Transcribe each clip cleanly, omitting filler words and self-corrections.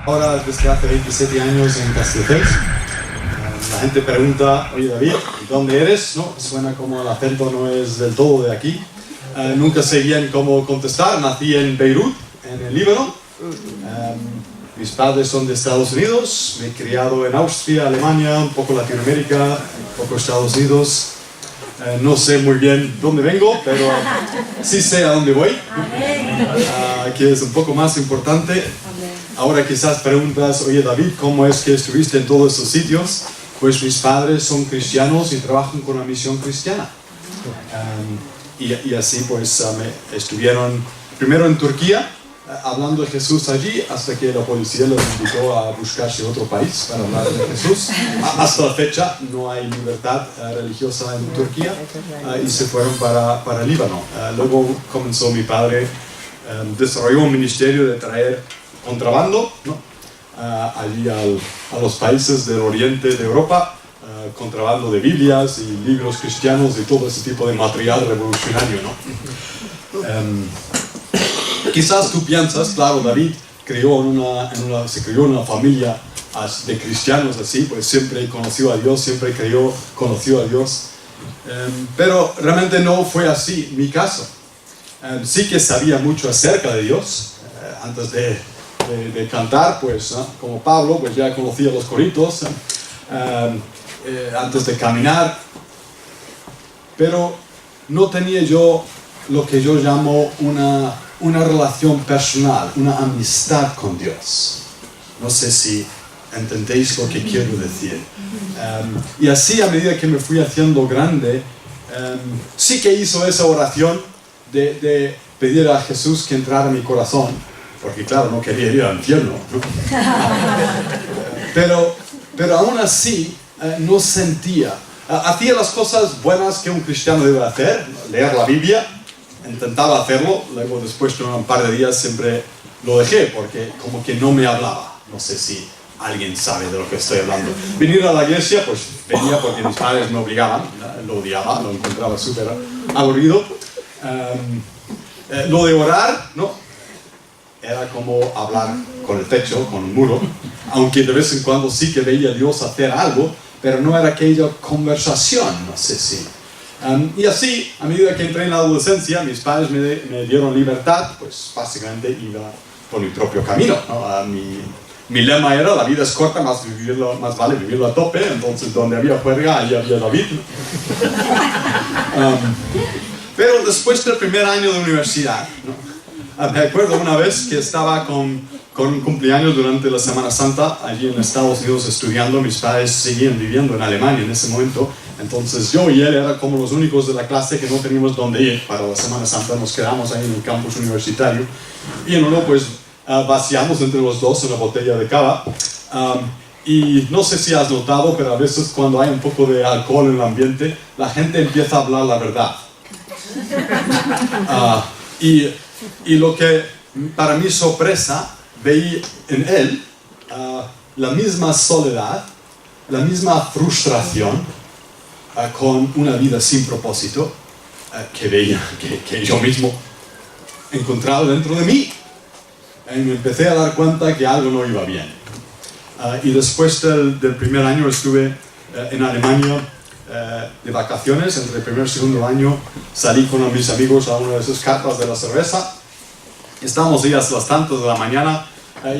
Ahora desde hace 27 años en Castelldefels. La gente pregunta, oye David, ¿dónde eres? No, suena como el acento no es del todo de aquí. Nunca sé bien cómo contestar. Nací en Beirut, en el Líbano. Mis padres son de Estados Unidos. Me he criado en Austria, Alemania, un poco Latinoamérica, un poco Estados Unidos. No sé muy bien dónde vengo, pero sí sé a dónde voy, que es un poco más importante. Ahora quizás preguntas, oye David, ¿cómo es que estuviste en todos esos sitios? Pues mis padres son cristianos y trabajan con una misión cristiana. Y así pues estuvieron primero en Turquía, hablando de Jesús allí, hasta que la policía los invitó a buscarse otro país para hablar de Jesús. Hasta la fecha no hay libertad religiosa en Turquía, y se fueron para Líbano. Luego comenzó mi padre, desarrolló un ministerio de traer contrabando, ¿no? Allí a los países del oriente de Europa, contrabando de Biblias y libros cristianos y todo ese tipo de material revolucionario, ¿no? Quizás tú piensas, claro, David se crió en una familia de cristianos así, pues siempre conoció a Dios, siempre conoció a Dios. Pero realmente no fue así mi caso. Sí que sabía mucho acerca de Dios. Antes de cantar, pues, ¿no? Como Pablo, pues ya conocía los coritos. Antes de caminar. Pero no tenía yo lo que yo llamo una relación personal, una amistad con Dios. No sé si entendéis lo que quiero decir. Y así, a medida que me fui haciendo grande, sí que hizo esa oración de pedir a Jesús que entrara en mi corazón, porque claro, no quería ir al infierno, ¿no? Pero aún así, no sentía. Hacía las cosas buenas que un cristiano debe hacer, leer la Biblia. Intentaba hacerlo, luego después de un par de días siempre lo dejé porque como que no me hablaba. No sé si alguien sabe de lo que estoy hablando. Venir a la iglesia, pues venía porque mis padres me obligaban, lo odiaba, lo encontraba súper aburrido. Lo de orar, ¿no? Era como hablar con el techo, con un muro, aunque de vez en cuando sí que veía a Dios hacer algo, pero no era aquella conversación, no sé si. Y así, a medida que entré en la adolescencia, mis padres me dieron libertad, pues básicamente iba por mi propio camino, ¿no? Mi lema era, la vida es corta, más vale vivirlo a tope, entonces donde había juerga, allí había David. Pero después del primer año de universidad, ¿no? Me acuerdo una vez que estaba con un cumpleaños durante la Semana Santa, allí en Estados Unidos estudiando. Mis padres seguían viviendo en Alemania en ese momento. Entonces yo y él eran como los únicos de la clase que no teníamos dónde ir para la Semana Santa. Nos quedamos ahí en el campus universitario y en uno pues vaciamos entre los dos una botella de cava. Y no sé si has notado, pero a veces cuando hay un poco de alcohol en el ambiente, la gente empieza a hablar la verdad. Y lo que para mi sorpresa veí en él la misma soledad, la misma frustración, con una vida sin propósito que veía, que yo mismo encontraba dentro de mí. Y me empecé a dar cuenta que algo no iba bien. Y después del primer año estuve en Alemania de vacaciones. Entre el primer y segundo año salí con mis amigos a una de esas carpas de la cerveza. Estábamos ahí hasta las tantas de la mañana,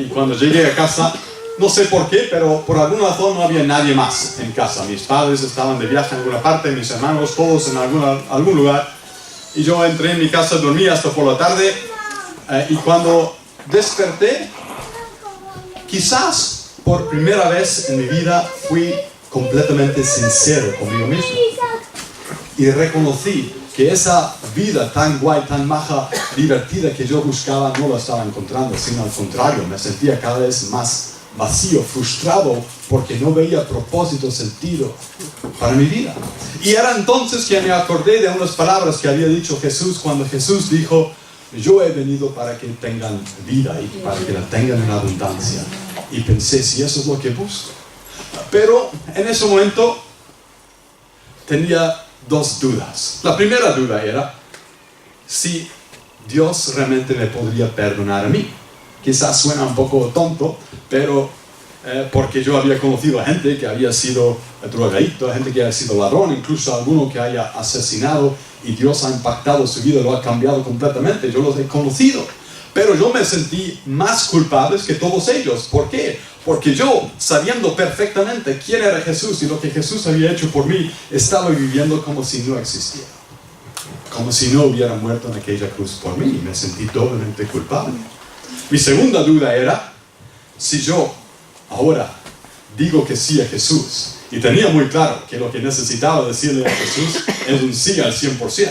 y cuando llegué a casa, no sé por qué, pero por alguna razón no había nadie más en casa. Mis padres estaban de viaje en alguna parte, mis hermanos, todos en algún lugar. Y yo entré en mi casa, dormí hasta por la tarde, y cuando desperté, quizás por primera vez en mi vida fui completamente sincero conmigo mismo. Y reconocí que esa vida tan guay, tan maja, divertida que yo buscaba no la estaba encontrando, sino al contrario, me sentía cada vez más vacío, frustrado, porque no veía propósito, sentido para mi vida. Y era entonces que me acordé de unas palabras que había dicho Jesús cuando Jesús dijo: yo he venido para que tengan vida y para que la tengan en abundancia. Y pensé, si eso es lo que busco. Pero en ese momento tenía dos dudas. La primera duda era si Dios realmente me podría perdonar a mí. Quizás suena un poco tonto, pero porque yo había conocido a gente que había sido drogadicto, a gente que había sido ladrón, incluso alguno que haya asesinado, y Dios ha impactado su vida, lo ha cambiado completamente. Yo los he conocido, pero yo me sentí más culpable que todos ellos. ¿Por qué? Porque yo, sabiendo perfectamente quién era Jesús y lo que Jesús había hecho por mí, estaba viviendo como si no existiera, como si no hubiera muerto en aquella cruz por mí, y me sentí doblemente culpable. Mi segunda duda era, si yo ahora digo que sí a Jesús, y tenía muy claro que lo que necesitaba decirle a Jesús es un sí al 100%,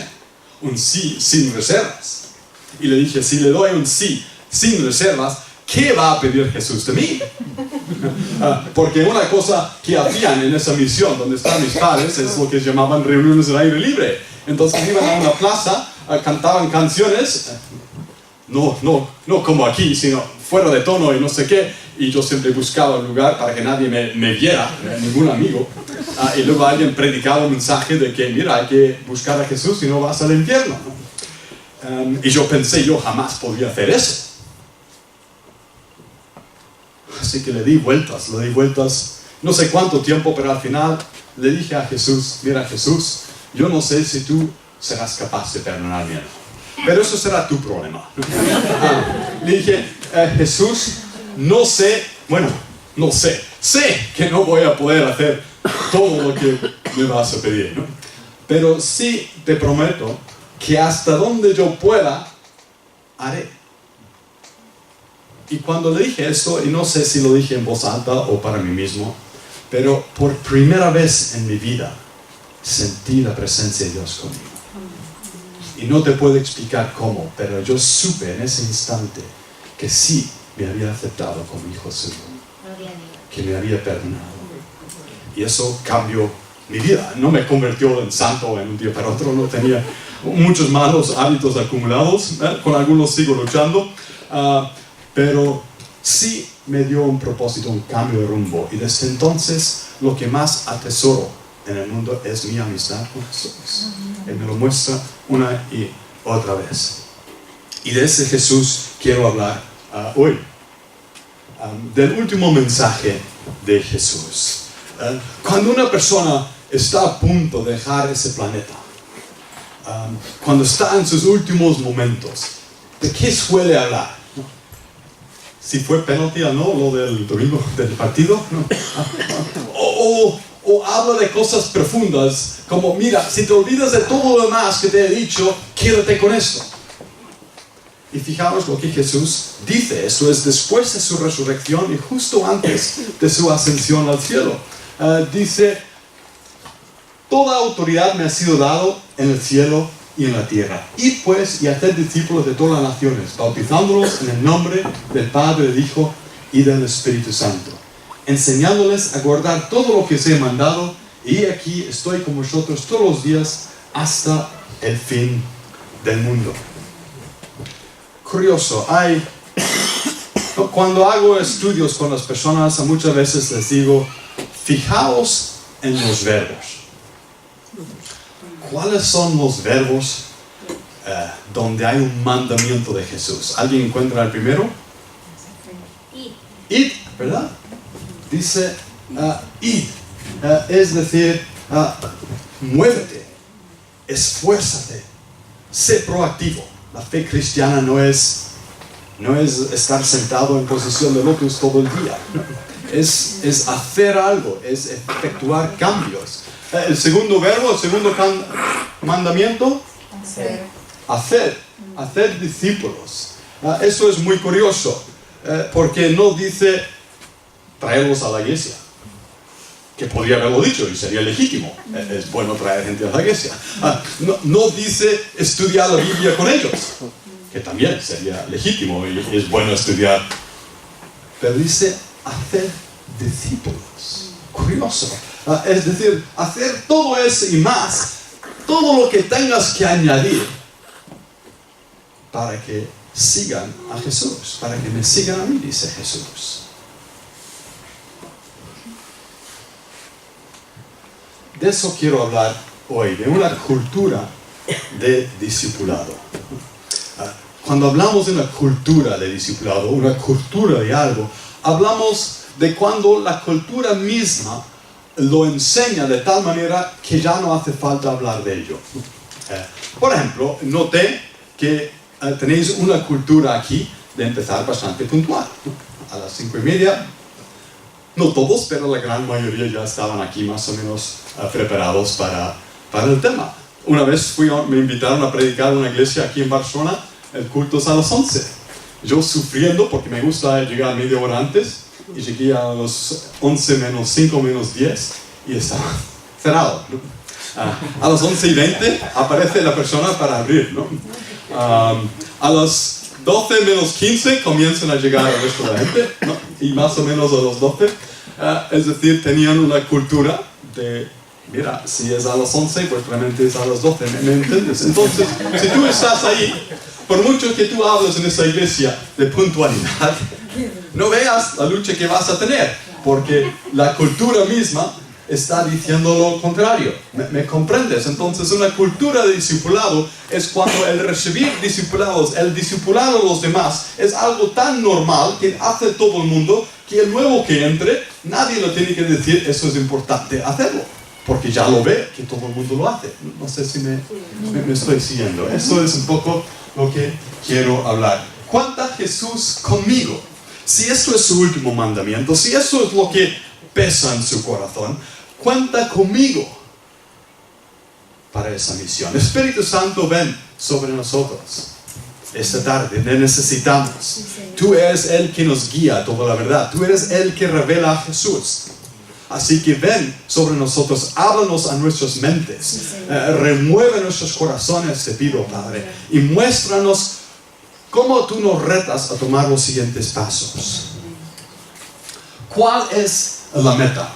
un sí sin reservas. Y le dije, si le doy un sí sin reservas, ¿qué va a pedir Jesús de mí? Porque una cosa que hacían en esa misión donde están mis padres es lo que llamaban reuniones al aire libre. Entonces iban a una plaza, cantaban canciones, no como aquí, sino fuera de tono y no sé qué, y yo siempre buscaba un lugar para que nadie me viera, ningún amigo, y luego alguien predicaba un mensaje de que, mira, hay que buscar a Jesús y no vas al infierno. Y yo pensé, yo jamás podría hacer eso. Así que le di vueltas, no sé cuánto tiempo, pero al final le dije a Jesús, mira Jesús, yo no sé si tú serás capaz de perdonarme, pero eso será tu problema. Le dije, Jesús, sé que no voy a poder hacer todo lo que me vas a pedir, ¿no? Pero sí te prometo que hasta donde yo pueda, haré. Y cuando le dije esto, y no sé si lo dije en voz alta o para mí mismo, pero por primera vez en mi vida sentí la presencia de Dios conmigo. Y no te puedo explicar cómo, pero yo supe en ese instante que sí me había aceptado como hijo suyo, que me había perdonado. Y eso cambió mi vida. No me convirtió en santo en un día para otro, no tenía muchos malos hábitos acumulados, con algunos sigo luchando, pero sí me dio un propósito, un cambio de rumbo. Y desde entonces lo que más atesoro en el mundo es mi amistad con Jesús. Él me lo muestra una y otra vez. Y de ese Jesús quiero hablar hoy. Del último mensaje de Jesús. Cuando una persona está a punto de dejar ese planeta, cuando está en sus últimos momentos, ¿de qué suele hablar? Si fue penalti o no, lo del domingo del partido, ¿no? O habla de cosas profundas, como, mira, si te olvidas de todo lo demás que te he dicho, quédate con esto. Y fijaos lo que Jesús dice, eso es después de su resurrección y justo antes de su ascensión al cielo. Dice, toda autoridad me ha sido dado en el cielo y en la tierra. Id pues y haced discípulos de todas las naciones, bautizándolos en el nombre del Padre, del Hijo y del Espíritu Santo, enseñándoles a guardar todo lo que os he mandado, y aquí estoy con vosotros todos los días hasta el fin del mundo. Curioso, cuando hago estudios con las personas, muchas veces les digo, fijaos en los verbos. ¿Cuáles son los verbos donde hay un mandamiento de Jesús? ¿Alguien encuentra el primero? Id, ¿verdad? Dice id, es decir, muévete, esfuérzate, sé proactivo. La fe cristiana no es estar sentado en posición de lotus todo el día. Es hacer algo, es efectuar cambios. El segundo verbo, el segundo mandamiento, hacer discípulos. Esto es muy curioso, porque no dice traerlos a la iglesia, que podría haberlo dicho y sería legítimo. Es bueno traer gente a la iglesia. No dice estudiar la Biblia con ellos, que también sería legítimo y es bueno estudiar. Pero dice hacer discípulos. Curioso. Es decir, hacer todo eso y más, todo lo que tengas que añadir para que sigan a Jesús, para que me sigan a mí, dice Jesús. De eso quiero hablar hoy, de una cultura de discipulado. cuando hablamos de una cultura de discipulado, una cultura de algo, hablamos de cuando la cultura misma lo enseña de tal manera que ya no hace falta hablar de ello. Por ejemplo, noté que tenéis una cultura aquí de empezar bastante puntual. A las 5:30, no todos, pero la gran mayoría ya estaban aquí más o menos preparados para el tema. Una vez me invitaron a predicar en una iglesia aquí en Barcelona, el culto es a las 11. Yo sufriendo, porque me gusta llegar media hora antes, y llegué a los 11 menos 5 menos 10 y estaba cerrado, ¿no? A las 11:20 aparece la persona para abrir, ¿no? A las 12 menos 15 comienzan a llegar el resto de la gente, ¿no? Y más o menos a los 12, es decir, tenían una cultura de, mira, si es a las 11, pues realmente es a las 12, ¿me entiendes? Entonces, si tú estás ahí, por mucho que tú hables en esa iglesia de puntualidad, no veas la lucha que vas a tener, porque la cultura misma está diciendo lo contrario. ¿Me comprendes? Entonces, una cultura de discipulado es cuando el recibir discipulados, el discipular a los demás, es algo tan normal que hace todo el mundo, que el nuevo que entre, nadie le tiene que decir, eso es importante hacerlo, porque ya lo ve, que todo el mundo lo hace. No sé si me estoy siguiendo. Eso es un poco lo que quiero hablar. ¿Cuánta Jesús conmigo? Si esto es su último mandamiento, si eso es lo que pesa en su corazón, cuenta conmigo para esa misión. Espíritu Santo, ven sobre nosotros esta tarde. Te necesitamos. Tú eres el que nos guía a toda la verdad. Tú eres el que revela a Jesús. Así que ven sobre nosotros, háblanos a nuestras mentes, remueve nuestros corazones, te pido, Padre, y muéstranos cómo tú nos retas a tomar los siguientes pasos. ¿Cuál es la meta?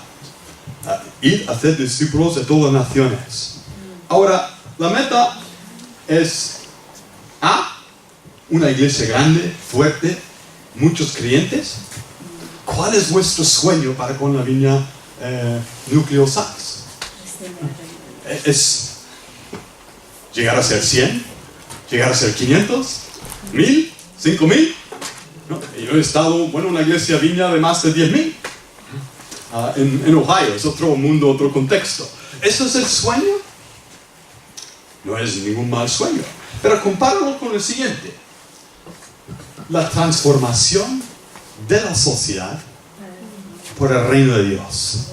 Ir a ser discípulos de todas las naciones. Ahora, la meta es una iglesia grande, fuerte, muchos creyentes. ¿Cuál es vuestro sueño para con la Viña Núcleo Sachs? ¿Es llegar a ser 100? ¿Llegar a ser 500? ¿1000? ¿5000? ¿No? Yo he estado, en una iglesia Viña de más de 10,000. En Ohio, es otro mundo, otro contexto. ¿Eso es el sueño? No es ningún mal sueño. Pero compáralo con el siguiente. La transformación de la sociedad por el reino de Dios.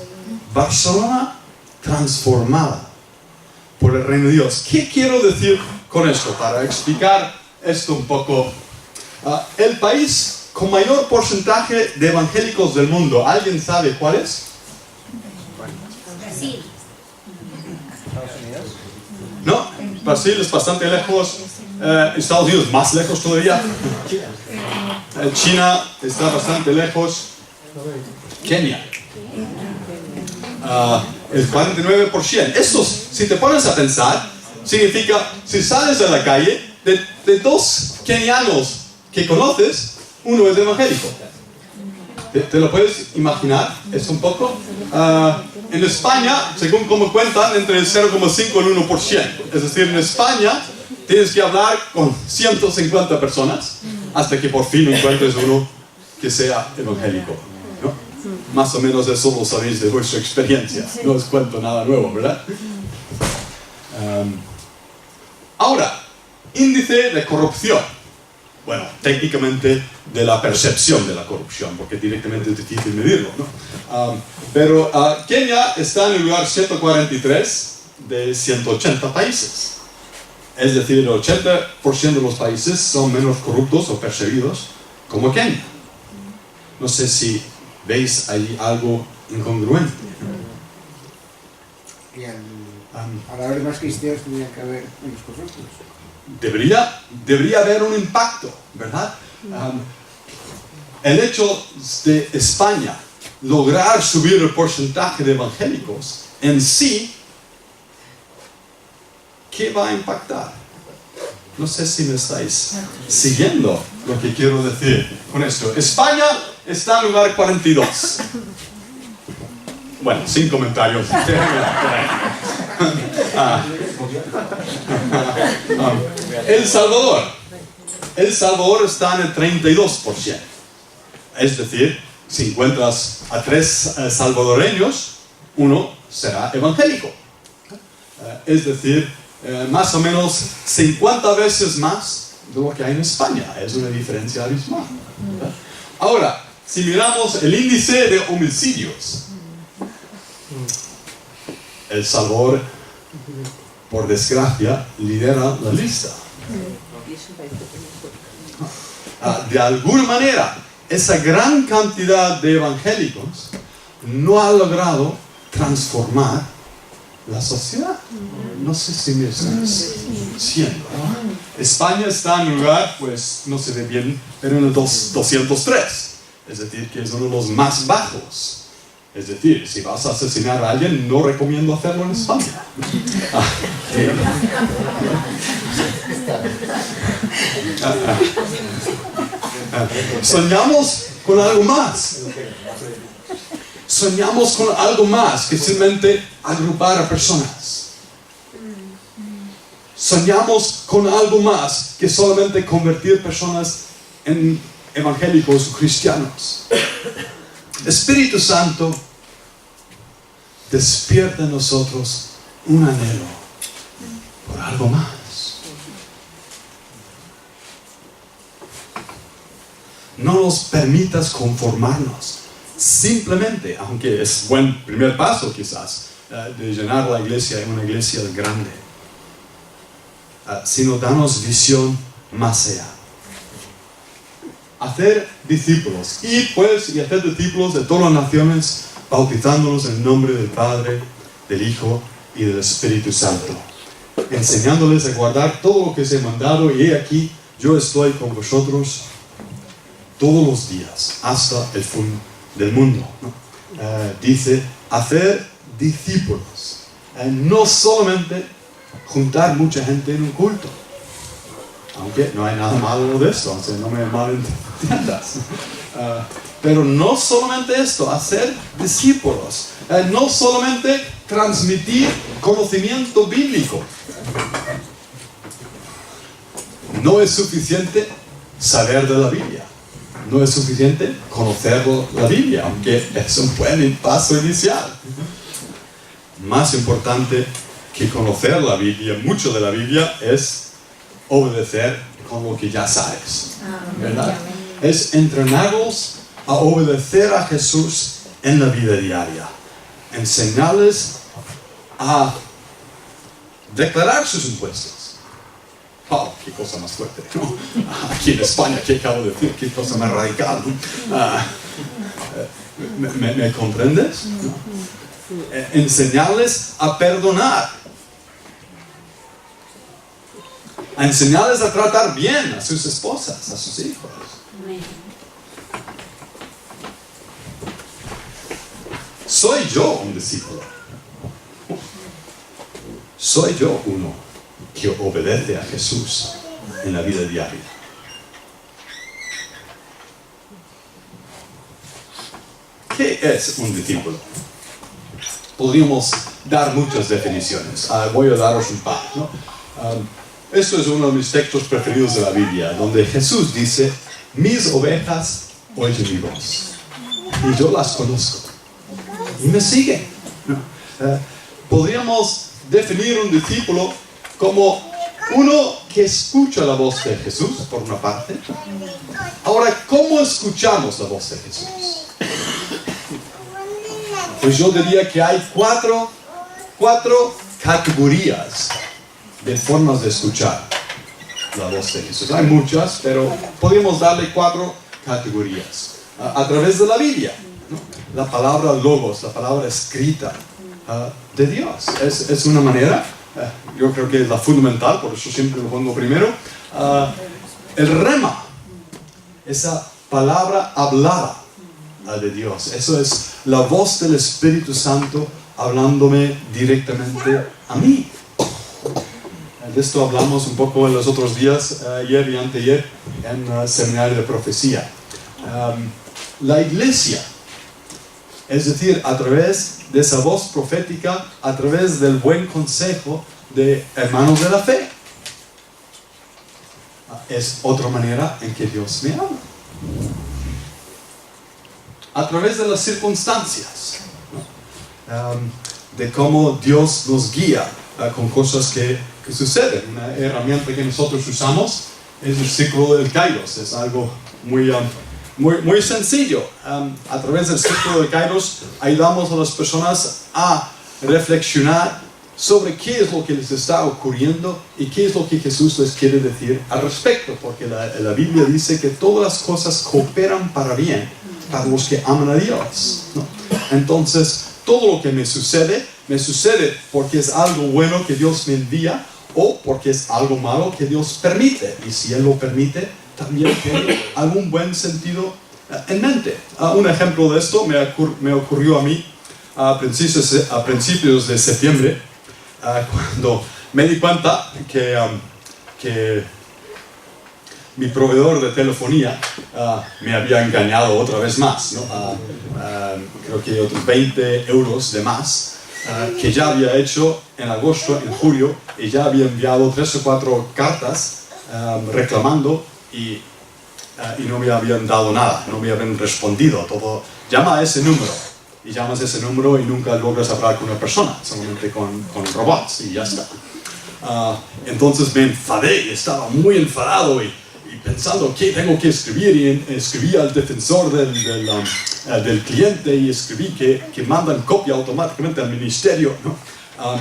Barcelona transformada por el reino de Dios. ¿Qué quiero decir con esto? Para explicar esto un poco. El país con mayor porcentaje de evangélicos del mundo, ¿alguien sabe cuál es? Brasil. ¿Estados Unidos? No, Brasil es bastante lejos. Estados Unidos más lejos todavía. China está bastante lejos. Kenia. El 49%. Eso, si te pones a pensar, significa, si sales a la calle, de 2 kenianos que conoces, uno es evangélico. ¿Te lo puedes imaginar? Es un poco. En España, según como cuentan, entre el 0,5 y el 1%. Es decir, en España tienes que hablar con 150 personas hasta que por fin encuentres uno que sea evangélico, ¿no? Más o menos eso lo sabéis de vuestra experiencia. No os cuento nada nuevo, ¿verdad? Ahora, índice de corrupción. Bueno, técnicamente de la percepción de la corrupción, porque directamente es difícil medirlo, ¿no? Pero Kenia está en el lugar 143 de 180 países. Es decir, el 80% de los países son menos corruptos o perseguidos como Kenia. No sé si veis ahí algo incongruente. Y al haber más cristianos tendrían que haber menos corruptos. Debería haber un impacto, ¿verdad? El hecho de España lograr subir el porcentaje de evangélicos en sí, ¿qué va a impactar? No sé si me estáis siguiendo lo que quiero decir con esto. España está en lugar 42. Bueno, sin comentarios. El Salvador El Salvador está en el 32%. Es decir, si encuentras a 3 salvadoreños, uno será evangélico. Es decir, más o menos 50 veces más de lo que hay en España. Es una diferencia abismal. Ahora, si miramos el índice de homicidios, El Salvador, por desgracia, lidera la lista. De alguna manera, esa gran cantidad de evangélicos no ha logrado transformar la sociedad. No sé si me estás diciendo. España está en un lugar, pues no se ve bien, pero en el 203. Es decir, que es uno de los más bajos. Es decir, si vas a asesinar a alguien, no recomiendo hacerlo en España. Soñamos con algo más. Soñamos con algo más que simplemente agrupar a personas. Soñamos con algo más que solamente convertir personas en evangélicos o cristianos. Espíritu Santo, despierta en nosotros un anhelo por algo más. No nos permitas conformarnos. Simplemente, aunque es buen primer paso quizás, de llenar la iglesia en una iglesia grande, sino danos visión más allá. Hacer discípulos, y hacer discípulos de todas las naciones, bautizándolos en el nombre del Padre, del Hijo y del Espíritu Santo, enseñándoles a guardar todo lo que os he mandado, y he aquí, yo estoy con vosotros todos los días, hasta el fin del mundo. Dice, hacer discípulos, no solamente juntar mucha gente en un culto, aunque no hay nada malo de esto, o sea, no me malentiendas. Pero no solamente esto, hacer discípulos, no solamente transmitir conocimiento bíblico. No es suficiente saber de la Biblia, no es suficiente conocer la Biblia, aunque es un buen paso inicial. Más importante que conocer la Biblia, mucho de la Biblia, es obedecer con lo que ya sabes, ¿verdad? Es entrenarlos a obedecer a Jesús en la vida diaria, enseñarles a declarar sus impuestos. Oh, qué cosa más fuerte, ¿no? Aquí en España, ¿qué acabo de decir? Qué cosa más radical, ¿no? ¿Me comprendes? ¿No? Enseñarles a perdonar, a enseñarles a tratar bien a sus esposas, a sus hijos. ¿Soy yo un discípulo? ¿Soy yo uno que obedece a Jesús en la vida diaria? ¿Qué es un discípulo? Podríamos dar muchas definiciones. Voy a daros un par, ¿no? Esto es uno de mis textos preferidos de la Biblia, donde Jesús dice, mis ovejas oyen mi voz, y yo las conozco, y me siguen. Podríamos definir un discípulo como uno que escucha la voz de Jesús, por una parte. Ahora, ¿cómo escuchamos la voz de Jesús? Pues yo diría que hay cuatro categorías de formas de escuchar la voz de Jesús. Hay muchas, pero podemos darle 4 categorías. A través de la Biblia, ¿no? La palabra logos, la palabra escrita de Dios. Es una manera, yo creo que es la fundamental, por eso siempre lo pongo primero. El rema, esa palabra hablada de Dios. Eso es la voz del Espíritu Santo hablándome directamente a mí. De esto hablamos un poco en los otros días, ayer y anteayer, en el seminario de profecía. La iglesia, es decir, a través de esa voz profética, a través del buen consejo de hermanos de la fe. es otra manera en que Dios me ama. A través de las circunstancias, ¿no? De cómo Dios nos guía con cosas que suceden. Una herramienta que nosotros usamos es el ciclo del Kairos. Es algo muy sencillo. A través del ciclo del Kairos ayudamos a las personas a reflexionar sobre qué es lo que les está ocurriendo y qué es lo que Jesús les quiere decir al respecto, porque la Biblia dice que todas las cosas cooperan para bien, para los que aman a Dios, ¿no? Entonces, todo lo que me sucede porque es algo bueno que Dios me envía o porque es algo malo que Dios permite, y si Él lo permite, también tiene algún buen sentido en mente. Un ejemplo de esto me ocurrió a mí a principios de septiembre, cuando me di cuenta que mi proveedor de telefonía me había engañado otra vez más, ¿no? Creo que otros 20 euros de más, que ya había hecho en agosto, en julio, y ya había enviado 3 o 4 cartas reclamando y no me habían dado nada, no me habían respondido. Todo, llama a ese número. Y llamas a ese número y nunca logras hablar con una persona, solamente con robots y ya está. Entonces me enfadé y estaba muy enfadado y pensando qué tengo que escribir, y escribí al defensor del cliente y escribí que mandan copia automáticamente al ministerio, ¿no?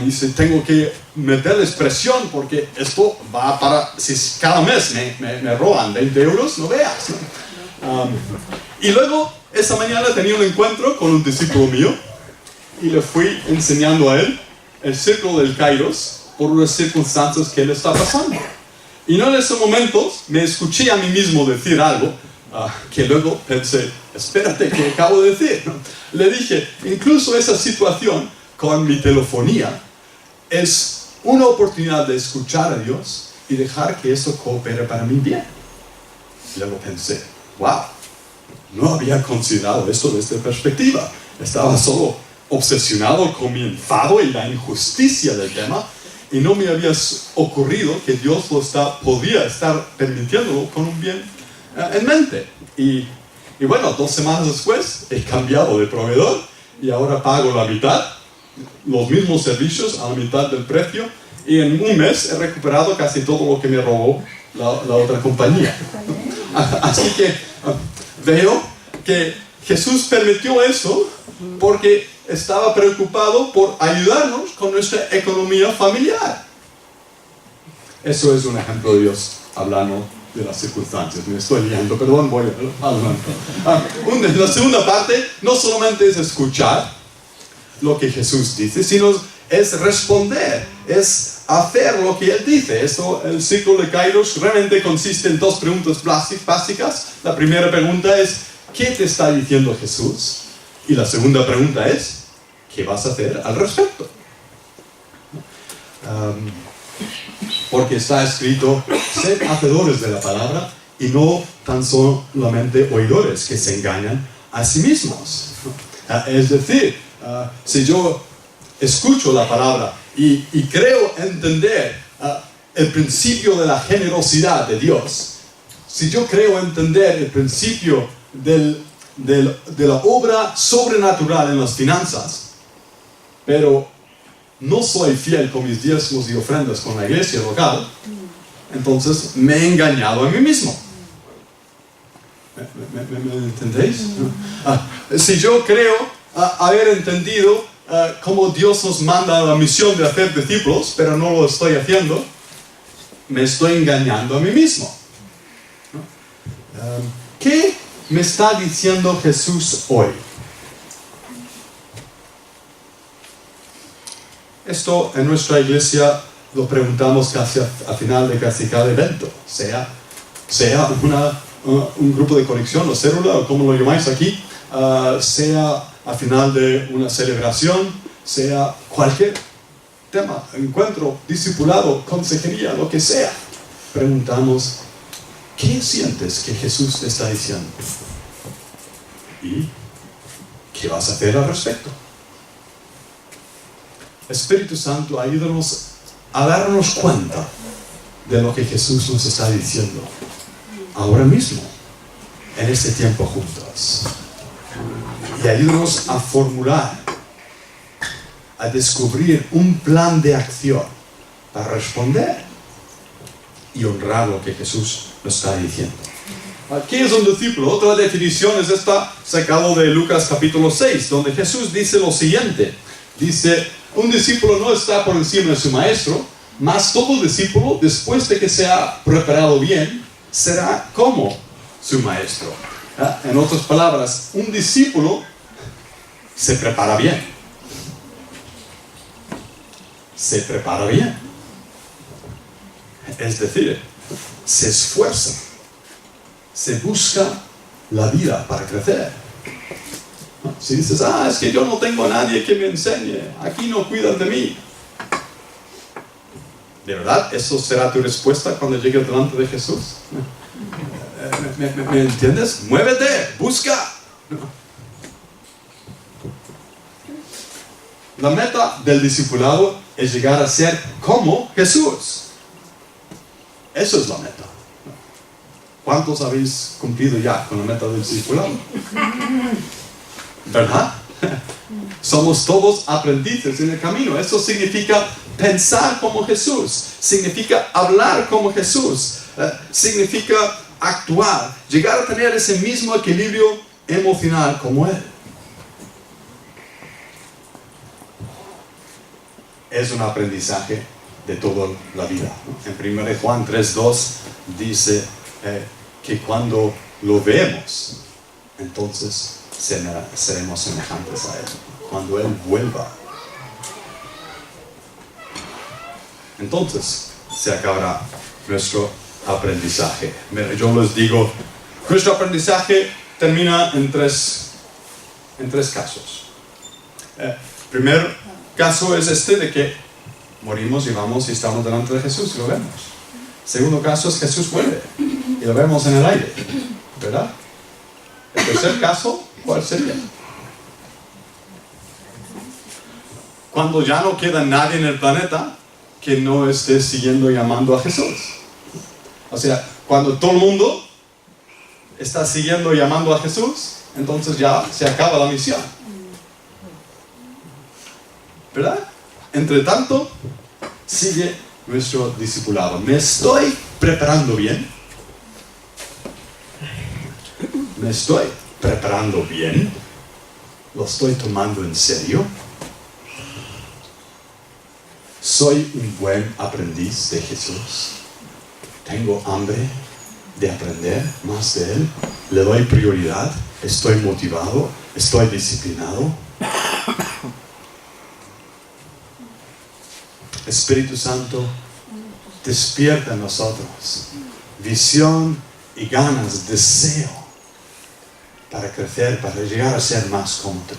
Y dice, tengo que meterles presión porque esto va para, si cada mes me roban 20 euros, no veas, ¿no? Y luego, esa mañana tenía un encuentro con un discípulo mío y le fui enseñando a él el círculo del Kairos por unas circunstancias que él está pasando. Y no en esos momentos me escuché a mí mismo decir algo que luego pensé, espérate, ¿qué acabo de decir? Le dije, incluso esa situación con mi telefonía es una oportunidad de escuchar a Dios y dejar que eso coopere para mi bien. Y luego pensé, wow, no había considerado esto desde esta perspectiva. Estaba solo obsesionado con mi enfado y la injusticia del tema, y no me había ocurrido que Dios podía estar permitiéndolo con un bien en mente. Y bueno, 2 semanas después he cambiado de proveedor y ahora pago la mitad, los mismos servicios a la mitad del precio, y en un mes he recuperado casi todo lo que me robó la otra compañía. Así que veo que Jesús permitió eso porque estaba preocupado por ayudarnos con nuestra economía familiar. Eso es un ejemplo de Dios hablando de las circunstancias. Me estoy liando, perdón, voy adelante. La segunda parte no solamente es escuchar lo que Jesús dice, sino es responder, es hacer lo que Él dice. Esto, el ciclo de Kairos realmente consiste en 2 preguntas básicas. La primera pregunta es, ¿qué te está diciendo Jesús? Y la segunda pregunta es, ¿qué vas a hacer al respecto? Porque está escrito, sed hacedores de la palabra y no tan solamente oidores que se engañan a sí mismos. Es decir, si yo escucho la palabra y creo entender el principio de la generosidad de Dios, si yo creo entender el principio de la obra sobrenatural en las finanzas, pero no soy fiel con mis diezmos y ofrendas con la iglesia local, entonces me he engañado a mí mismo. ¿Me entendéis? Si yo creo haber entendido cómo Dios nos manda a la misión de hacer discípulos, pero no lo estoy haciendo, me estoy engañando a mí mismo. ¿Qué me está diciendo Jesús hoy? Esto en nuestra iglesia lo preguntamos casi al final de casi cada evento, sea un grupo de conexión o célula, o como lo llamáis aquí, sea al final de una celebración, sea cualquier tema, encuentro, discipulado, consejería, lo que sea. Preguntamos, ¿qué sientes que Jesús te está diciendo? ¿Y qué vas a hacer al respecto? Espíritu Santo, ayúdanos a darnos cuenta de lo que Jesús nos está diciendo ahora mismo, en este tiempo juntos. Y ayúdanos a formular, a descubrir un plan de acción para responder y honrar lo que Jesús nos está diciendo. ¿Qué es un discípulo? Otra definición es esta, sacado de Lucas capítulo 6, donde Jesús dice lo siguiente. Dice, un discípulo no está por encima de su maestro, mas todo discípulo, después de que se ha preparado bien, será como su maestro. En otras palabras, un discípulo se prepara bien. Se prepara bien. Es decir, se esfuerza. Se busca la vida para crecer. Si dices, es que yo no tengo a nadie que me enseñe, aquí no cuidan de mí. ¿De verdad eso será tu respuesta cuando llegues delante de Jesús? ¿Me entiendes? Muévete, busca. La meta del discipulado es llegar a ser como Jesús. Eso es la meta. ¿Cuántos habéis cumplido ya con la meta del discipulado? ¿Verdad? Somos todos aprendices en el camino. Eso significa pensar como Jesús, significa hablar como Jesús, significa actuar, llegar a tener ese mismo equilibrio emocional como Él. Es un aprendizaje de toda la vida, ¿no? En 1 Juan 3:2 dice que cuando lo vemos, entonces seremos semejantes a Él, cuando Él vuelva. Entonces se acabará nuestro aprendizaje. Mira, yo les digo, nuestro aprendizaje termina en tres casos. Primer caso es este de que morimos y vamos y estamos delante de Jesús y lo vemos. Segundo caso es Jesús vuelve y lo vemos en el aire, ¿verdad? El tercer caso, ¿cuál sería? Cuando ya no queda nadie en el planeta que no esté siguiendo y amando a Jesús. O sea, cuando todo el mundo está siguiendo y amando a Jesús, entonces ya se acaba la misión. ¿Verdad? Entre tanto, sigue nuestro discipulado. ¿Me estoy preparando bien? ¿Me estoy preparando bien? ¿Lo estoy tomando en serio? ¿Soy un buen aprendiz de Jesús? ¿Tengo hambre de aprender más de Él? ¿Le doy prioridad? ¿Estoy motivado? ¿Estoy disciplinado? Espíritu Santo, despierta en nosotros visión y ganas, deseo para crecer, para llegar a ser más como tú.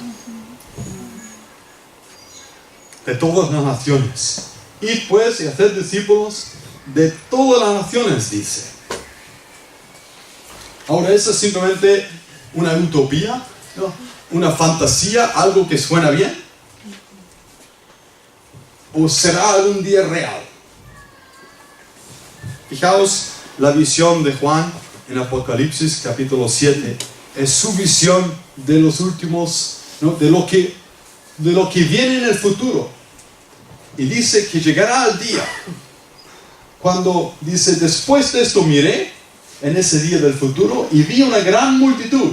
De todas las naciones. Id pues y haced discípulos de todas las naciones, dice. Ahora, ¿eso es simplemente una utopía? ¿No? ¿Una fantasía? ¿Algo que suena bien? ¿O será algún día real? Fijaos la visión de Juan en Apocalipsis capítulo 7. Es su visión de los últimos, ¿no? de lo que viene en el futuro. Y dice que llegará el día cuando dice, después de esto miré en ese día del futuro y vi una gran multitud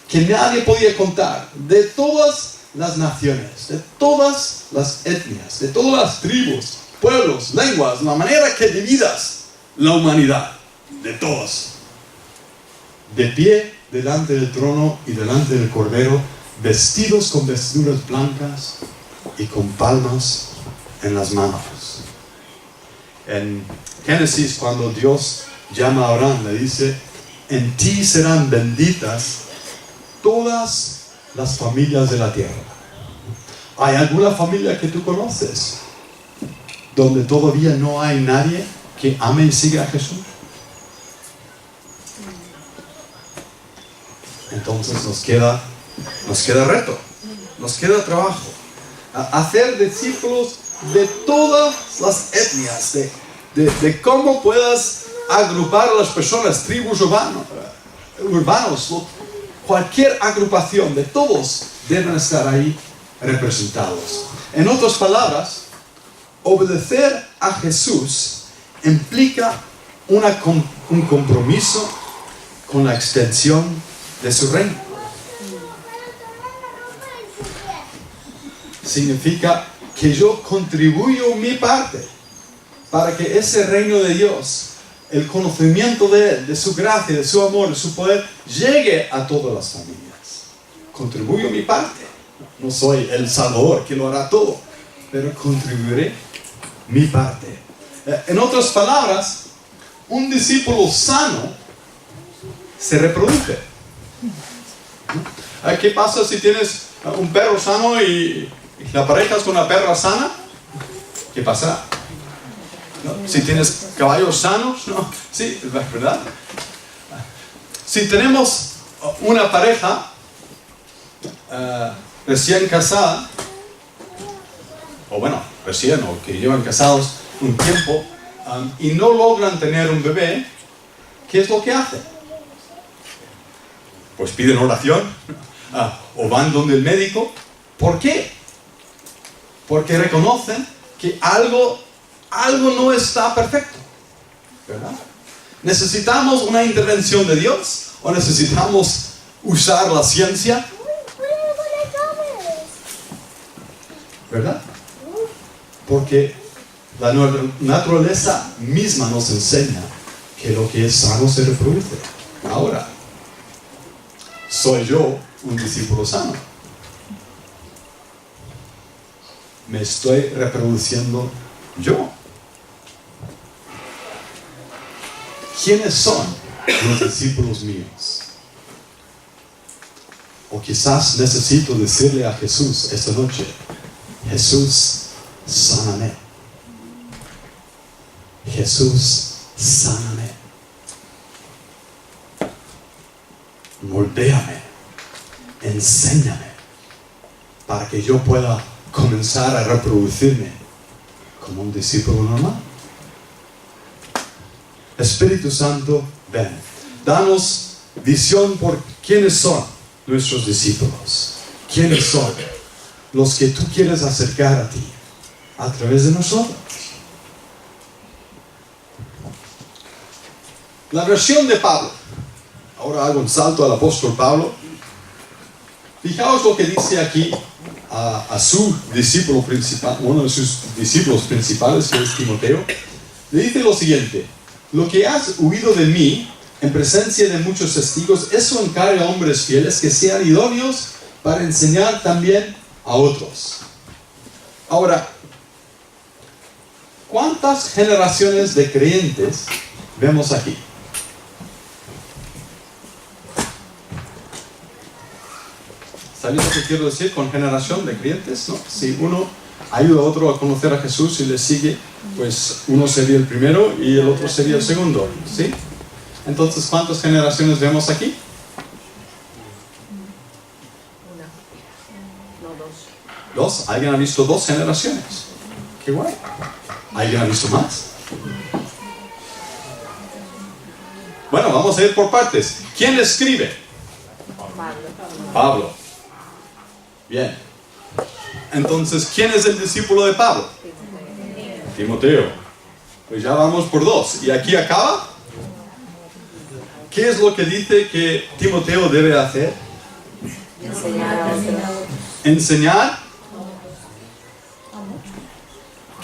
que nadie podía contar, de todas las naciones, de todas las etnias, de todas las tribus, pueblos, lenguas, la manera que dividas la humanidad, de todos, de pie delante del trono y delante del Cordero, vestidos con vestiduras blancas y con palmas en las manos. En Génesis, cuando Dios llama a Abraham, le dice, en ti serán benditas todas las familias de la tierra. ¿Hay alguna familia que tú conoces donde todavía no hay nadie que ame y siga a Jesús? Entonces nos queda reto, nos queda trabajo. Hacer discípulos de todas las etnias, de cómo puedas agrupar a las personas, tribus urbanos, cualquier agrupación de todos deben estar ahí representados. En otras palabras, obedecer a Jesús implica un compromiso con la extensión de su reino. Significa que yo contribuyo mi parte para que ese reino de Dios, el conocimiento de Él, de su gracia, de su amor, de su poder, llegue a todas las familias. Contribuyo mi parte. No soy el Salvador que lo hará todo, pero contribuiré mi parte. En otras palabras, un discípulo sano se reproduce. ¿Qué pasa si tienes un perro sano y la parejas con una perra sana? ¿Qué pasa? ¿No? Si tienes caballos sanos, ¿no? Sí, ¿verdad? Si tenemos una pareja recién casada, o que llevan casados un tiempo, y no logran tener un bebé, ¿qué es lo que hacen? Pues piden oración, o van donde el médico. ¿Por qué? Porque reconocen que algo no está perfecto, ¿verdad? ¿Necesitamos una intervención de Dios o necesitamos usar la ciencia? ¿Verdad? Porque la naturaleza misma nos enseña que lo que es sano se reproduce. Ahora, ¿soy yo un discípulo sano? ¿Me estoy reproduciendo yo? ¿Quiénes son los discípulos míos? O quizás necesito decirle a Jesús esta noche: Jesús, sáname. Jesús, sáname. Moldéame. Enséñame para que yo pueda comenzar a reproducirme como un discípulo normal. Espíritu Santo, ven. Danos visión por quiénes son nuestros discípulos. ¿Quiénes son los que tú quieres acercar a ti a través de nosotros? La versión de Pablo. Ahora hago un salto al apóstol Pablo. Fijaos lo que dice aquí a su discípulo principal, uno de sus discípulos principales, que es Timoteo. Le dice lo siguiente: lo que has oído de mí en presencia de muchos testigos, eso encarga a hombres fieles que sean idóneos para enseñar también a otros. Ahora, ¿cuántas generaciones de creyentes vemos aquí? ¿Sabéis lo que quiero decir con generación de creyentes? ¿No? Si uno ayuda a otro a conocer a Jesús y le sigue, pues uno sería el primero y el otro sería el segundo, ¿sí? Entonces, ¿cuántas generaciones vemos aquí? Una. No, dos. ¿Dos? ¿Alguien ha visto 2 generaciones? ¡Qué guay! ¿Alguien ha visto más? Bueno, vamos a ir por partes. ¿Quién escribe? Pablo. Bien. Entonces, ¿quién es el discípulo de Pablo? Timoteo. Pues ya vamos por 2. ¿Y aquí acaba? ¿Qué es lo que dice que Timoteo debe hacer? Enseñar.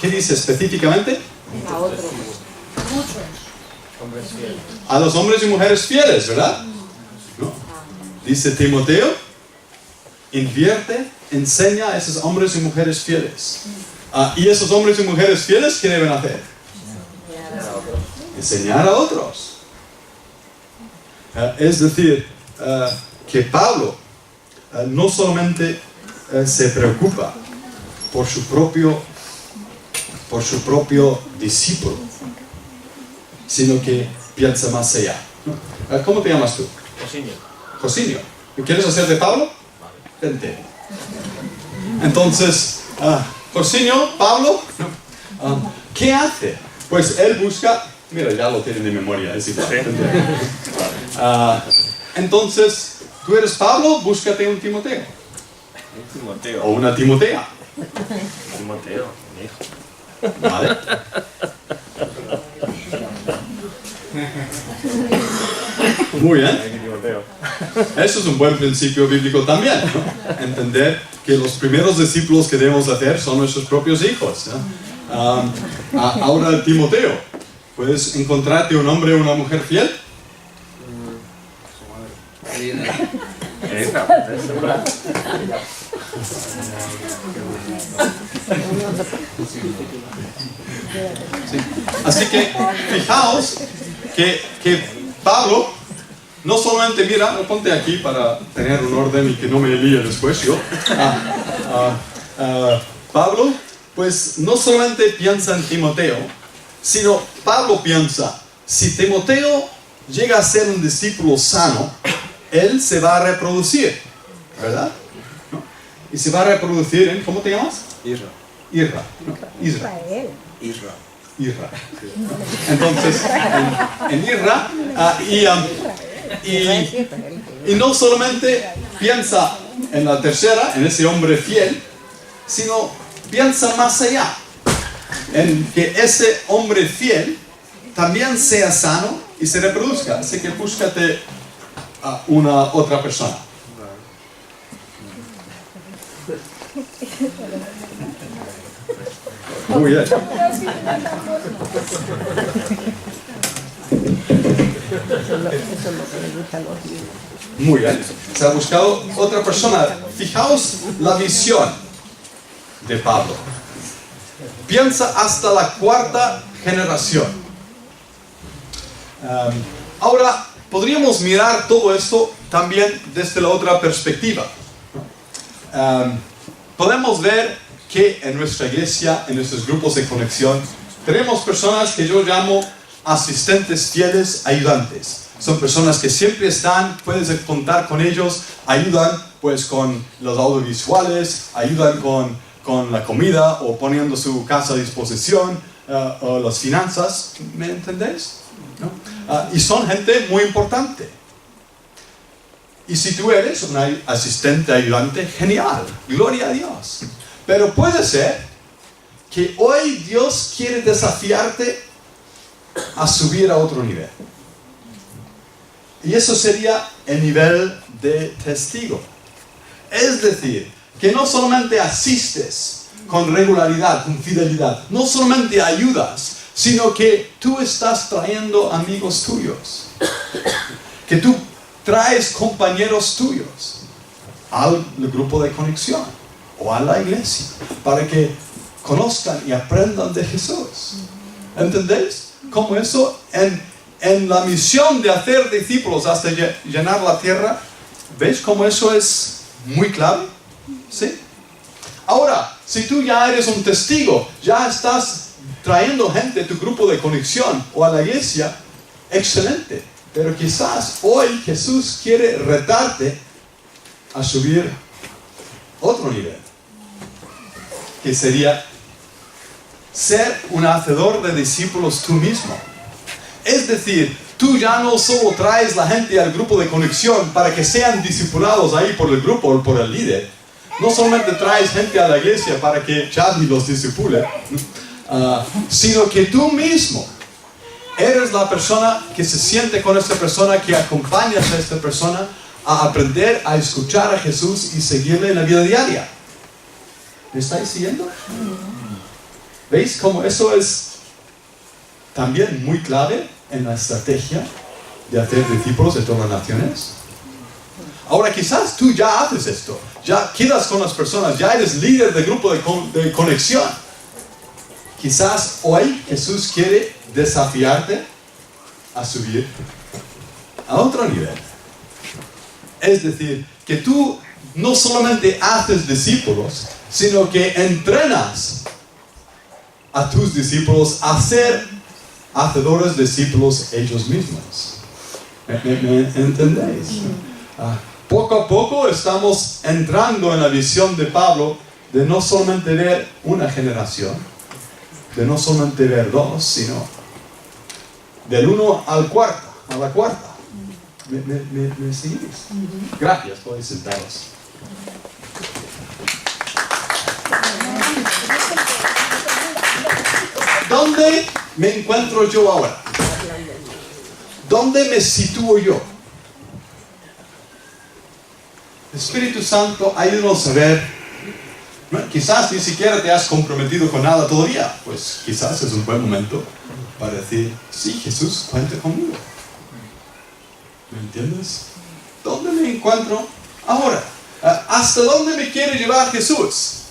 ¿Qué dice específicamente? A otros. A los hombres y mujeres fieles, ¿verdad? No. Dice Timoteo, invierte, enseña a esos hombres y mujeres fieles. ¿Y esos hombres y mujeres fieles qué deben hacer? Enseñar a otros. Es decir, que Pablo no solamente se preocupa por su propio discípulo, sino que piensa más allá. ¿Cómo te llamas tú? Josinio. ¿Quieres hacer de Pablo? Vente. Entonces, Josinio, Pablo, ¿qué hace Pues él busca, mira, ya lo tienen de memoria, es igual. Entonces, tú eres Pablo, búscate un Timoteo. Un Timoteo. O una Timotea. Timoteo, mi hijo. ¿Vale? Muy bien. Timoteo. Eso es un buen principio bíblico también, ¿no? Entender que los primeros discípulos que debemos hacer son nuestros propios hijos, ¿no? Ahora, Timoteo, ¿puedes encontrarte un hombre o una mujer fiel? Sí. Así que fijaos que Pablo no solamente, mira, ponte aquí para tener un orden y que no me líe después yo. Pablo, pues no solamente piensa en Timoteo, sino Pablo piensa, si Timoteo llega a ser un discípulo sano, él se va a reproducir, ¿verdad? ¿No? Y se va a reproducir en, ¿cómo te llamas? Isra. Irra, ¿no? Isra. Isra. Irra. Entonces, en Irra, y no solamente piensa en la tercera, en ese hombre fiel, sino piensa más allá, en que ese hombre fiel también sea sano y se reproduzca. Así que búscate a una otra persona. Muy bien. Muy bien. Se ha buscado otra persona. Fijaos la visión de Pablo. Piensa hasta la cuarta generación. Ahora, podríamos mirar todo esto también desde la otra perspectiva. Podemos ver que en nuestra iglesia, en nuestros grupos de conexión, tenemos personas que yo llamo asistentes fieles, ayudantes. Son personas que siempre están, puedes contar con ellos, ayudan pues con los audiovisuales, ayudan con la comida o poniendo su casa a disposición, o las finanzas, ¿me entendéis? ¿No? Y son gente muy importante. Y si tú eres un asistente ayudante, genial, gloria a Dios. Pero puede ser que hoy Dios quiere desafiarte a subir a otro nivel. Y eso sería el nivel de testigo. Es decir, que no solamente asistes con regularidad, con fidelidad, no solamente ayudas, sino que tú estás trayendo amigos tuyos. Que tú traes compañeros tuyos al grupo de conexión o a la iglesia para que conozcan y aprendan de Jesús. ¿Entendéis? Como eso en la misión de hacer discípulos hasta llenar la tierra, ¿veis cómo eso es muy clave? ¿Sí? Ahora, si tú ya eres un testigo, ya estás trayendo gente a tu grupo de conexión o a la iglesia, excelente. Pero quizás hoy Jesús quiere retarte a subir otro nivel, que sería ser un hacedor de discípulos tú mismo. Es decir, tú ya no solo traes la gente al grupo de conexión para que sean discipulados ahí por el grupo o por el líder. No solamente traes gente a la iglesia para que Charlie los discipule, sino que tú mismo eres la persona que se siente con esta persona, que acompañas a esta persona a aprender a escuchar a Jesús y seguirle en la vida diaria. ¿Me estáis siguiendo? ¿Veis cómo eso es también muy clave en la estrategia de hacer discípulos de todas las naciones? Ahora quizás tú ya haces esto, ya quedas con las personas, ya eres líder del grupo de conexión. Quizás hoy Jesús quiere desafiarte a subir a otro nivel. Es decir, que tú no solamente haces discípulos, sino que entrenas a tus discípulos a ser hacedores discípulos ellos mismos. ¿Me entendéis? Poco a poco estamos entrando en la visión de Pablo de no solamente ver una generación, de no solamente ver 2, sino del 1 a la cuarta. ¿Me seguís? Gracias, podéis sentaros. ¿Dónde me encuentro yo ahora? ¿Dónde me sitúo yo? Espíritu Santo, ayúdanos a ver. Quizás ni siquiera te has comprometido con nada todavía. Pues quizás es un buen momento para decir, sí, Jesús, cuenta conmigo. ¿Me entiendes? ¿Dónde me encuentro ahora? ¿Hasta dónde me quiere llevar Jesús?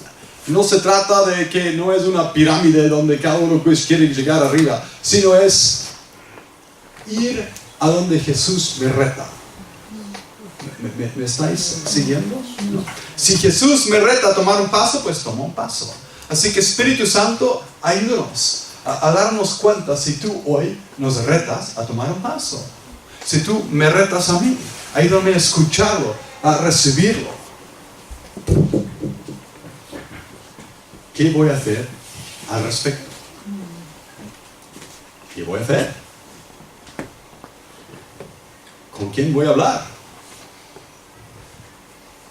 No se trata de que no es una pirámide donde cada uno pues quiere llegar arriba, sino es ir a donde Jesús me reta. ¿Me estáis siguiendo? ¿No? Si Jesús me reta a tomar un paso, pues tomo un paso. Así que Espíritu Santo, ayúdanos a darnos cuenta si tú hoy nos retas a tomar un paso. Si tú me retas a mí, ayúdame a escucharlo, a recibirlo. ¿Qué voy a hacer al respecto? ¿Qué voy a hacer? ¿Con quién voy a hablar?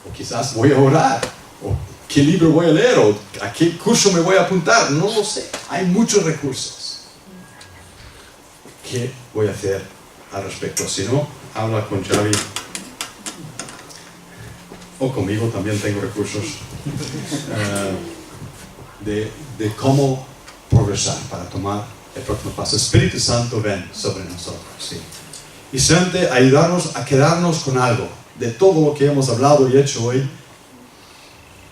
O quizás voy a orar. O qué libro voy a leer. O a qué curso me voy a apuntar. No lo sé. Hay muchos recursos. ¿Qué voy a hacer al respecto? Si no, habla con Xavi. O conmigo también tengo recursos. De cómo progresar para tomar el próximo paso. Espíritu Santo, ven sobre nosotros. Sí. Y siempre ayudarnos a quedarnos con algo de todo lo que hemos hablado y hecho hoy.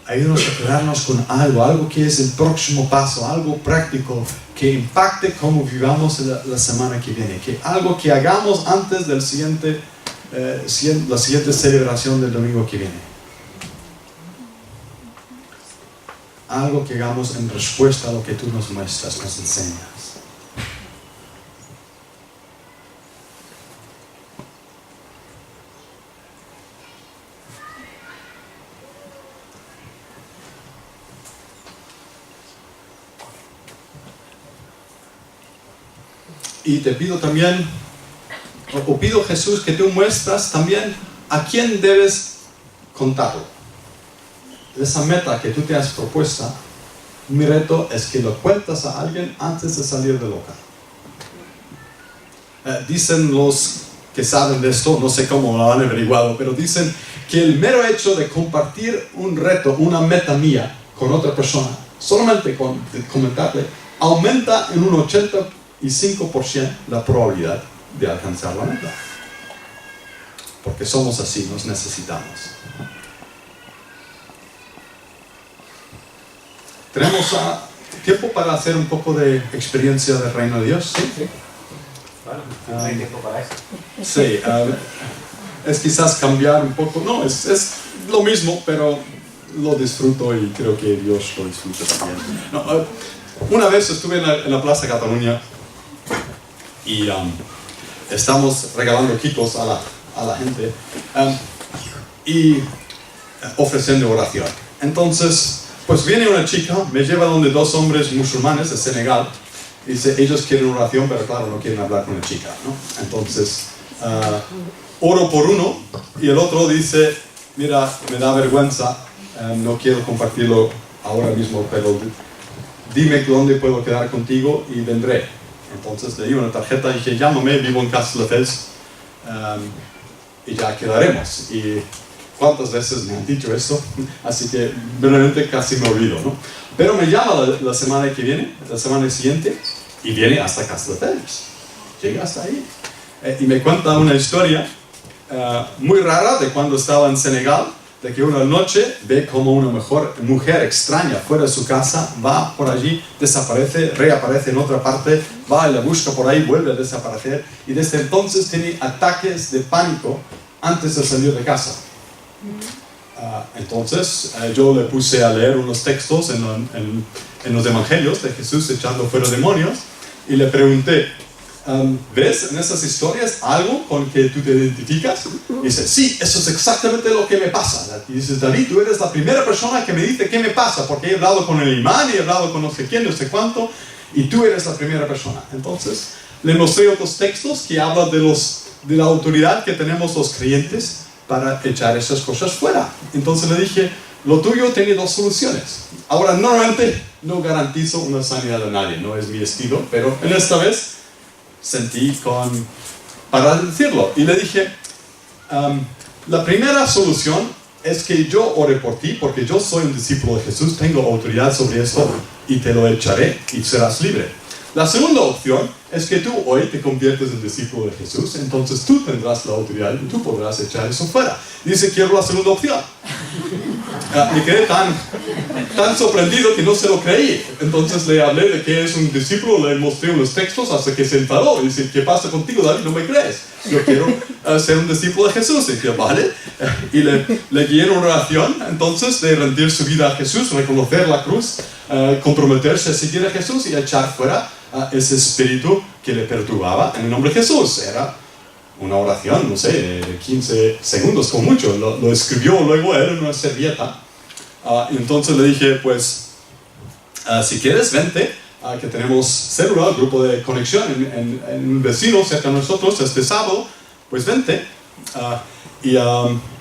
Ayúdanos a quedarnos con algo que es el próximo paso, algo práctico que impacte cómo vivamos la semana que viene, que algo que hagamos antes del la siguiente celebración del domingo que viene. Algo que hagamos en respuesta a lo que tú nos muestras, nos enseñas. Y te pido también, o pido Jesús que tú muestras también a quién debes contarlo. Esa meta que tú te has propuesta, mi reto es que lo cuentas a alguien antes de salir del local. Dicen los que saben de esto, no sé cómo lo han averiguado, pero dicen que el mero hecho de compartir un reto, una meta mía con otra persona, solamente con comentarle, aumenta en un 85% la probabilidad de alcanzar la meta. Porque somos así, nos necesitamos. ¿Tenemos tiempo para hacer un poco de experiencia del reino de Dios? Sí. Claro, hay tiempo para eso. Sí, es quizás cambiar un poco. No, es lo mismo, pero lo disfruto y creo que Dios lo disfruta también. No, una vez estuve en la Plaza Cataluña y estamos regalando quitos a la gente y ofreciendo oración. Entonces, pues viene una chica, me lleva donde 2 hombres musulmanes de Senegal, y dice, ellos quieren oración, pero claro, no quieren hablar con la chica, ¿no? Entonces, oro por uno, y el otro dice, mira, me da vergüenza, no quiero compartirlo ahora mismo, pero dime dónde puedo quedar contigo y vendré. Entonces le di una tarjeta y dije, llámame, vivo en Castelldefels, y ya quedaremos. Y ¿cuántas veces me han dicho eso? Así que realmente casi me olvido, ¿no? Pero me llama la semana que viene, la semana siguiente, y viene hasta Castelldefels. Llega hasta ahí. Y me cuenta una historia muy rara de cuando estaba en Senegal, de que una noche ve como una mujer extraña fuera de su casa, va por allí, desaparece, reaparece en otra parte, va y la busca por ahí, vuelve a desaparecer, y desde entonces tiene ataques de pánico antes de salir de casa. Entonces yo le puse a leer unos textos en los evangelios de Jesús echando fuera demonios y le pregunté, ¿ves en esas historias algo con que tú te identificas? Y dice, sí, eso es exactamente lo que me pasa. Y dices, David, tú eres la primera persona que me dice qué me pasa, porque he hablado con el imán y he hablado con no sé quién, no sé cuánto, y tú eres la primera persona. Entonces le mostré otros textos que hablan de la autoridad que tenemos los creyentes para echar esas cosas fuera. Entonces le dije, lo tuyo tiene dos soluciones. Ahora, normalmente no garantizo una sanidad de nadie, no es mi estilo, pero en esta vez sentí para decirlo. Y le dije, la primera solución es que yo ore por ti, porque yo soy un discípulo de Jesús, tengo autoridad sobre esto y te lo echaré y serás libre. La segunda opción es que tú hoy te conviertes en discípulo de Jesús, entonces tú tendrás la autoridad y tú podrás echar eso fuera. Dice, quiero la segunda opción. Me quedé tan sorprendido que no se lo creí. Entonces le hablé de que es un discípulo, le mostré unos textos hasta que se enfadó. Dice, ¿qué pasa contigo, David? No me crees. Yo quiero ser un discípulo de Jesús. Y dije, vale. Y le guié en oración, entonces, de rendir su vida a Jesús, reconocer la cruz, comprometerse a seguir a Jesús y echar fuera ese espíritu que le perturbaba en el nombre de Jesús. Era una oración, no sé, de 15 segundos con mucho. Lo escribió luego él en una servilleta. Entonces le dije, pues, si quieres, vente, que tenemos célula, grupo de conexión en un vecino cerca de nosotros este sábado, pues vente.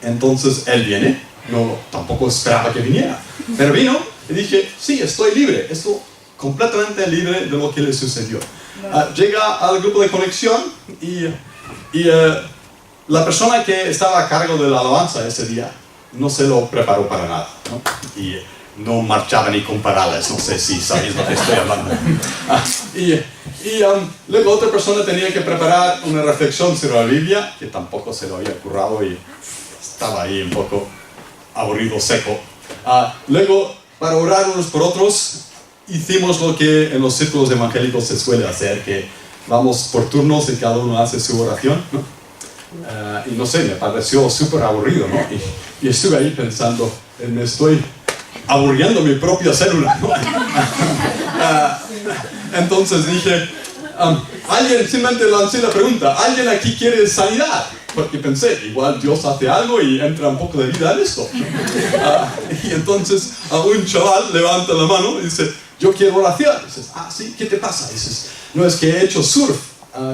Entonces él viene, tampoco esperaba que viniera, pero vino y dije, sí, estoy libre, estoy completamente libre de lo que le sucedió. Llega al grupo de conexión y la persona que estaba a cargo de la alabanza ese día no se lo preparó para nada, ¿no? Y no marchaba ni con parales, no sé si sabéis lo que estoy hablando. Luego otra persona tenía que preparar una reflexión sobre la Biblia, que tampoco se lo había currado y estaba ahí un poco aburrido, seco. Luego, para orar unos por otros, hicimos lo que en los círculos evangélicos se suele hacer, que vamos por turnos y cada uno hace su oración, ¿no? Y no sé, me pareció súper aburrido, ¿no? Y estuve ahí pensando, me estoy aburriendo mi propia célula, ¿no? Entonces dije, alguien, simplemente lancé la pregunta, ¿alguien aquí quiere sanidad? Porque pensé, igual Dios hace algo y entra un poco de vida en esto. Y entonces un chaval levanta la mano y dice, yo quiero oración. Y dices, sí, ¿qué te pasa? Y dices, no, es que he hecho surf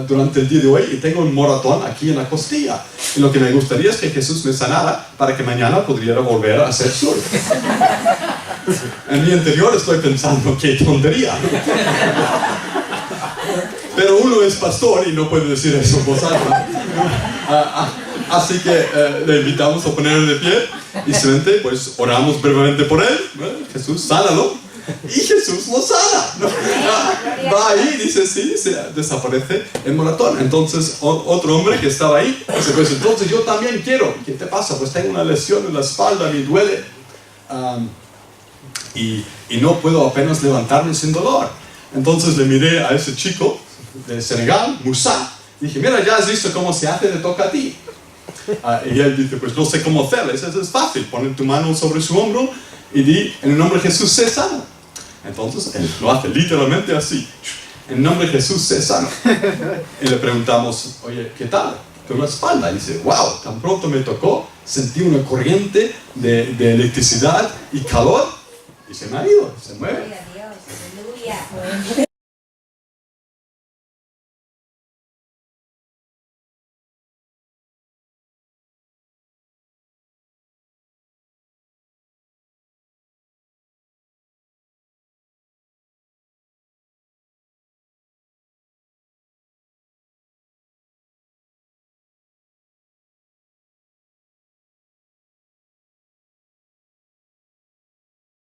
durante el día de hoy y tengo un moratón aquí en la costilla. Y lo que me gustaría es que Jesús me sanara para que mañana pudiera volver a hacer surf. En mi interior estoy pensando, qué tontería. Pero uno es pastor y no puede decir eso en voz alta. Así que le invitamos a ponerle de pie y simplemente pues oramos brevemente por él. Jesús, sánalo. Y Jesús lo sana, ¿no? Va ahí y dice, sí, desaparece el moratón. Entonces otro hombre que estaba ahí dice, pues entonces yo también quiero. ¿Qué te pasa? Pues tengo una lesión en la espalda, me duele. Y no puedo apenas levantarme sin dolor. Entonces le miré a ese chico de Senegal, Musa, y dije, mira, ya has visto cómo se hace, te toca a ti. Y él dice, pues no sé cómo hacerlo. Eso es fácil, pon tu mano sobre su hombro y di, en el nombre de Jesús, sé sano. Entonces él lo hace literalmente así, en el nombre de Jesús, sé sano. Y le preguntamos, oye, ¿qué tal con la espalda? Y dice, wow, tan pronto me tocó, sentí una corriente de electricidad y calor y se me ha ido, se mueve.